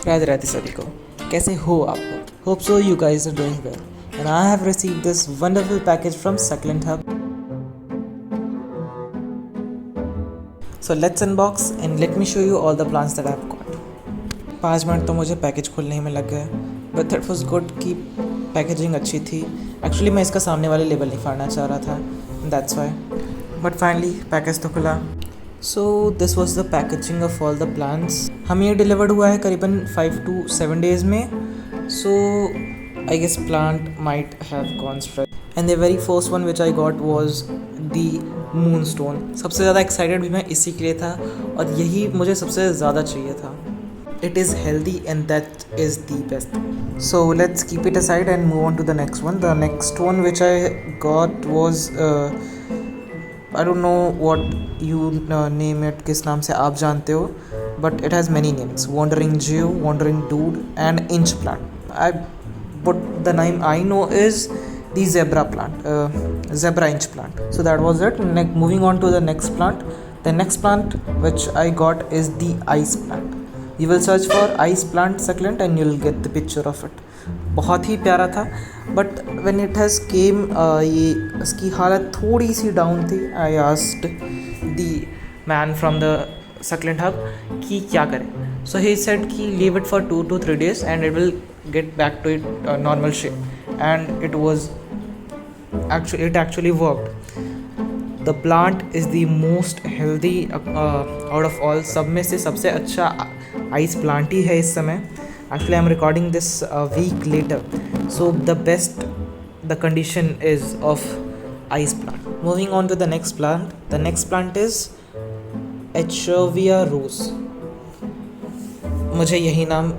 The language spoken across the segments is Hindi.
राधे राधे सभी को, कैसे हो आप लोग? Hope so you guys are doing well and I have received this wonderful package from Succulent Hub. So let's unbox and let me show you all the plants that I've got. 5 minute तो मुझे पैकेज खोलने ही में लग गए, बट दैट वाज गुड कि पैकेजिंग अच्छी थी. एक्चुअली मैं इसका सामने वाले लेबल नहीं फाड़ना चाह रहा था, that's why. But finally package तो खुला. So this was the packaging of all the plants. हमें ये डिलीवर्ड हुआ है करीबन 5 to 7 days में. So I guess plant might have gone spread. And the very first one which I got was the moonstone. सबसे ज़्यादा एक्साइटेड भी मैं इसी के लिए था और यही मुझे सबसे ज़्यादा चाहिए था. It is healthy and that is the best. So let's keep it aside and move on to the next one. The next one which I got was I don't know what you name it, किस नाम से आप जानते हो, but it has many names. Wandering Jew, Wandering Dude and Inch plant. But the name I know is the zebra plant, zebra inch plant. So that was it. Moving on to the next plant. The next plant which I got is the ice plant. You will search for ice plant succulent and you'll get the picture of it. बहुत ही प्यारा था, but when it has came ये इसकी हालत थोड़ी सी डाउन थी. I asked the man from the Succulent Hub कि क्या करें. So he said कि leave it for 2 to 3 days and it will get back to its normal shape. And it actually worked. The plant is the most healthy out of all. सब में से सबसे अच्छा आइस प्लांट ही है इस समय. Actually I am recording this week later, so the best the condition is of ice plant. Moving on to the next plant. The next plant is Echeveria rose. मुझे यही नाम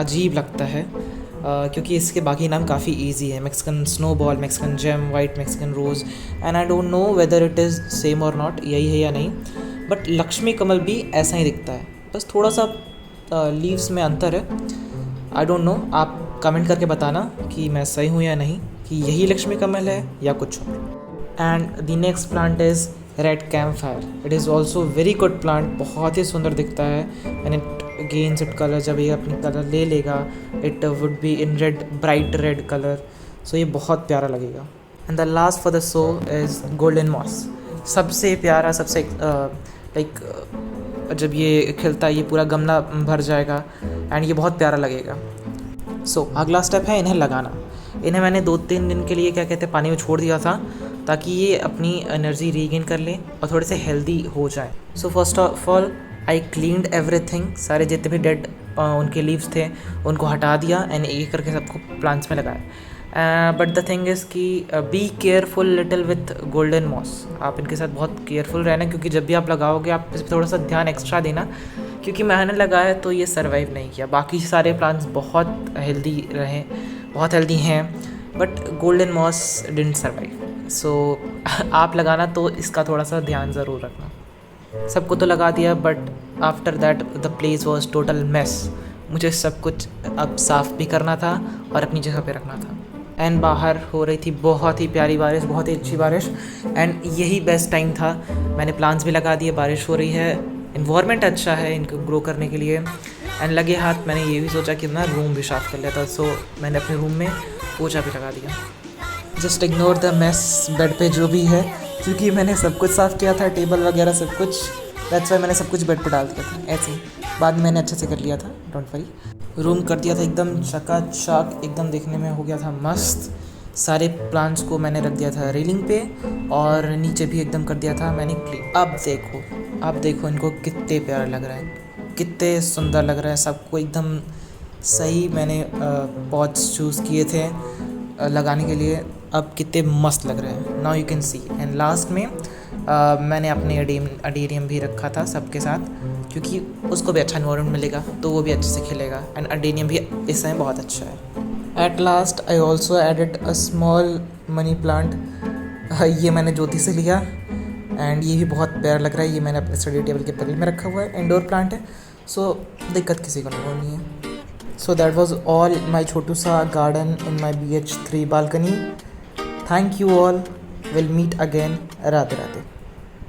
अजीब लगता है क्योंकि इसके बाकी नाम काफ़ी ईजी है. Mexican snowball, Mexican gem, white Mexican rose, and I don't know whether it is same और नॉट, यही है या नहीं. बट लक्ष्मी कमल भी ऐसा ही दिखता है, बस थोड़ा सा लीव्स में अंतर है. आई डोंट नो, आप कमेंट करके बताना कि मैं सही हूँ या नहीं, कि यही लक्ष्मी कमल है या कुछ और. And the next plant is red campfire. It is also very good plant. बहुत ही सुंदर दिखता है and it gains it colour. जब ये अपनी कलर ले लेगा it would be in red, bright red colour. So ये बहुत प्यारा लगेगा. And the last for the show is golden moss. सबसे प्यारा, सबसे जब ये खिलता है ये पूरा गमला भर जाएगा एंड ये बहुत प्यारा लगेगा. सो अगला स्टेप है इन्हें लगाना. इन्हें मैंने 2-3 दिन के लिए क्या कहते हैं पानी में छोड़ दिया था ताकि ये अपनी एनर्जी रीगेन कर लें और थोड़े से हेल्दी हो जाएं. So first of all I cleaned everything. सारे जितने भी डेड उनके लीव्स थे उनको हटा दिया एंड एक करके सबको प्लांट्स में लगाया. बट द थिंग इज़ कि be careful little with golden moss. आप इनके साथ बहुत केयरफुल रहना, क्योंकि जब भी आप लगाओगे आप इस पर थोड़ा सा ध्यान एक्स्ट्रा देना, क्योंकि मैंने लगाया तो ये सर्वाइव नहीं किया. बाकी सारे प्लांट्स बहुत हेल्दी रहे, बहुत हेल्दी हैं, but golden moss didn't survive. So आप लगाना तो इसका थोड़ा सा ध्यान ज़रूर रखना. सबको तो लगा दिया, but after that the place was total mess. मुझे सब कुछ अब साफ़ भी करना था और अपनी जगह पे रखना था. एंड बाहर हो रही थी बहुत ही प्यारी बारिश, बहुत ही अच्छी बारिश, एंड यही बेस्ट टाइम था. मैंने प्लांट्स भी लगा दिए, बारिश हो रही है, इन्वायरमेंट अच्छा है इनको ग्रो करने के लिए. एंड लगे हाथ मैंने ये भी सोचा कि ना रूम भी साफ़ कर लिया था. सो मैंने अपने रूम में पोछा भी लगा दिया. Just ignore the mess bed पे जो भी है, क्योंकि मैंने सब कुछ साफ़ किया था, टेबल वगैरह सब कुछ. दैट्स वाई मैंने सब कुछ बेड पे डाल दिया था. ऐसे ही बाद में मैंने अच्छे से कर लिया था, डोंट वरी. रूम कर दिया था एकदम चकाचक, एकदम देखने में हो गया था मस्त. सारे प्लांट्स को मैंने रख दिया था रेलिंग पे और नीचे भी एकदम कर दिया था मैंने क्लीन. अब देखो इनको कितने प्यारे लग रहे हैं, कितने सुंदर लग रहा है. सबको एकदम सही मैंने पॉट्स चूज़ किए थे लगाने के लिए. अब कितने मस्त लग रहे हैं, now you can see. And last में मैंने अपने अडेरियम भी रखा था सबके साथ, क्योंकि उसको भी अच्छा इन्वायरमेंट मिलेगा तो वो भी अच्छे से खिलेगा. एंड अडेरियम भी इस समय बहुत अच्छा है. At last I also added a small money plant. ये मैंने ज्योति से लिया एंड ये भी बहुत प्यारा लग रहा है. ये मैंने अपने स्टडी टेबल के बगल में रखा हुआ है. इंडोर प्लांट है, सो दिक्कत किसी को नहीं होनी है. So that was all my छोटू सा garden in my BH3 balcony. Thank you all. Will meet again. Radhe Radhe.